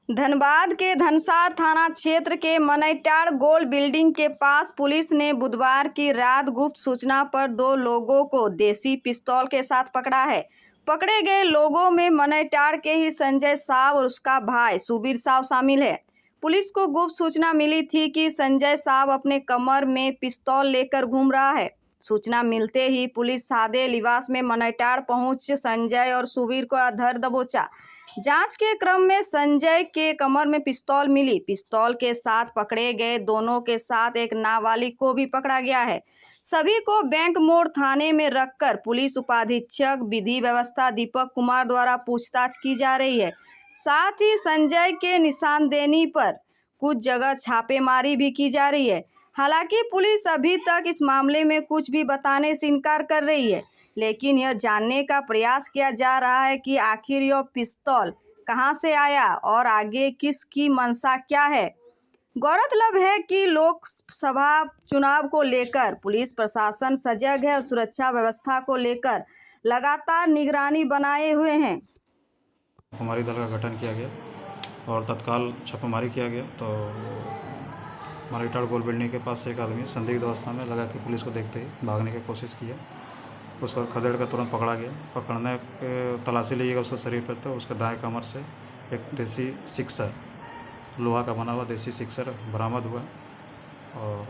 धनबाद के धनसार थाना क्षेत्र के मनईटाड़ गोल बिल्डिंग के पास पुलिस ने बुधवार की रात गुप्त सूचना पर 2 लोगों को देसी पिस्तौल के साथ पकड़ा है। पकड़े गए लोगों में मनईटाड़ के ही संजय साव और उसका भाई सुबीर साव शामिल है। पुलिस को गुप्त सूचना मिली थी कि संजय साव अपने कमर में पिस्तौल लेकर घूम रहा है। सूचना मिलते ही पुलिस सादे लिबास में मनईटाड़ पहुंच संजय और सुबीर को धर दबोचा। जांच के क्रम में संजय के कमर में पिस्तौल मिली। पिस्तौल के साथ पकड़े गए दोनों के साथ एक नाबालिग को भी पकड़ा गया है। सभी को बैंक मोड़ थाने में रखकर पुलिस उपाधीक्षक विधि व्यवस्था दीपक कुमार द्वारा पूछताछ की जा रही है। साथ ही संजय के निशानदेही पर कुछ जगह छापेमारी भी की जा रही है। हालांकि पुलिस अभी तक इस मामले में कुछ भी बताने से इनकार कर रही है, लेकिन यह जानने का प्रयास किया जा रहा है कि आखिर यह पिस्तौल कहां से आया और आगे किसकी मंशा क्या है। गौरतलब है कि लोकसभा चुनाव को लेकर पुलिस प्रशासन सजग है और सुरक्षा व्यवस्था को लेकर लगातार निगरानी बनाए हुए हैं। हमारी दल का गठन किया गया और तत्काल छापेमारी किया गया तो मनईटाड़ गोल बिल्डिंग के पास से एक आदमी संदिग्ध अवस्था में लगा कि पुलिस को देखते ही भागने की कोशिश की है। उसको खदेड़ कर तुरंत पकड़ा गया। पकड़ने पे तलाशी लीजिएगा उसके शरीर पर तो उसके दाएं कमर से एक देसी सिक्सर, लोहा का बना हुआ देसी सिक्सर बरामद हुआ और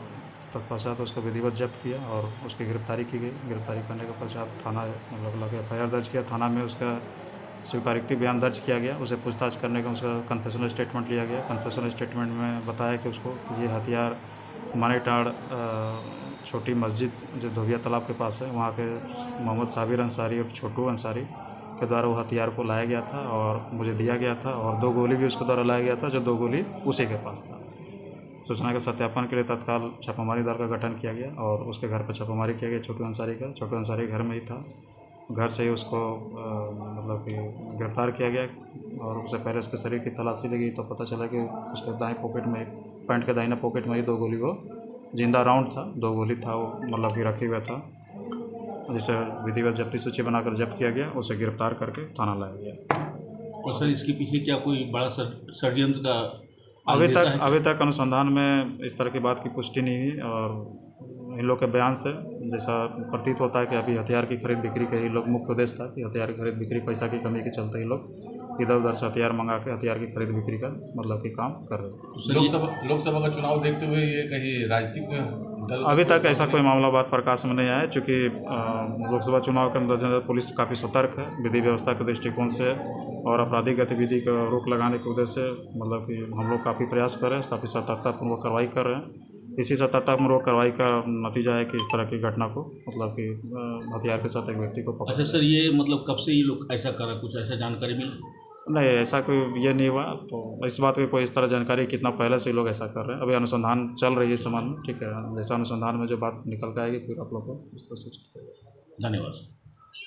तत्पश्चात उसको विधिवत जब्त किया और उसकी गिरफ्तारी की गई। गिरफ्तारी करने के पश्चात थाना लगे FIR दर्ज किया। थाना में उसका स्वीकारोक्ति बयान दर्ज किया गया। उसे पूछताछ करने का उसका कन्फेशनल स्टेटमेंट लिया गया। कन्फेशनल स्टेटमेंट में बताया कि उसको ये हथियार मनईटाड़ छोटी मस्जिद जो धोबिया तालाब के पास है वहाँ के मोहम्मद साबिर अंसारी और छोटू अंसारी के द्वारा वो हथियार को लाया गया था और मुझे दिया गया था और 2 गोली भी उसके द्वारा लाया गया था जो 2 गोली उसी के पास था। सूचना के सत्यापन के लिए तत्काल छापामारी दल का गठन किया गया और उसके घर पर छापामारी किया गया। छोटू अंसारी का, छोटू अंसारी घर में ही था। घर से ही उसको मतलब कि गिरफ्तार किया गया और उससे पहले उसके शरीर की तलाशी ली गई तो पता चला कि उसके दाएं पॉकेट में, पैंट के दाहिने पॉकेट में ही 2 गोली वो जिंदा राउंड था, 2 गोली था वो मतलब कि रखे हुआ था, जिसे विधिवत जब्ती सूची बनाकर जब्त किया गया। उसे गिरफ्तार करके थाना लाया गया। और सर इसके पीछे क्या कोई बड़ा षड्यंत्र का अभी तक अनुसंधान में इस तरह की बात की पुष्टि नहीं हुई और इन लोग के बयान से जैसा प्रतीत होता है कि अभी हथियार की खरीद बिक्री का ही लोग मुख्य उद्देश्य था कि हथियार की खरीद बिक्री पैसा की कमी के चलते ही लोग इधर उधर से हथियार मंगा के हथियार की खरीद बिक्री का मतलब कि काम कर रहे थे। लोकसभा का चुनाव देखते हुए ये कहीं राजनीतिक दल अभी तक ऐसा कोई मामला बात प्रकाश में नहीं आया, चूँकि लोकसभा चुनाव के अंदर पुलिस काफ़ी सतर्क है विधि व्यवस्था के दृष्टिकोण से और आपराधिक गतिविधि का रोक लगाने के उद्देश्य से मतलब कि हम लोग काफ़ी प्रयास कर रहे हैं, काफ़ी सतर्कतापूर्वक कार्रवाई कर रहे हैं। इसी सतर्कतापूर्वक कार्रवाई का नतीजा है कि इस तरह की घटना को मतलब कि हथियार के साथ एक व्यक्ति को पकड़ा। अच्छा सर, ये मतलब कब से ये लोग ऐसा कर रहे हैं, कुछ ऐसा जानकारी मिली? नहीं, ऐसा कोई ये नहीं हुआ तो इस बात की कोई इस तरह जानकारी कितना पहले से लोग ऐसा कर रहे हैं। अभी अनुसंधान चल रही है इस संबंध में, ठीक है। जैसा अनुसंधान में जो बात निकल के आएगी फिर आप लोग को इस तरह सूचित किया जाएगा। धन्यवाद।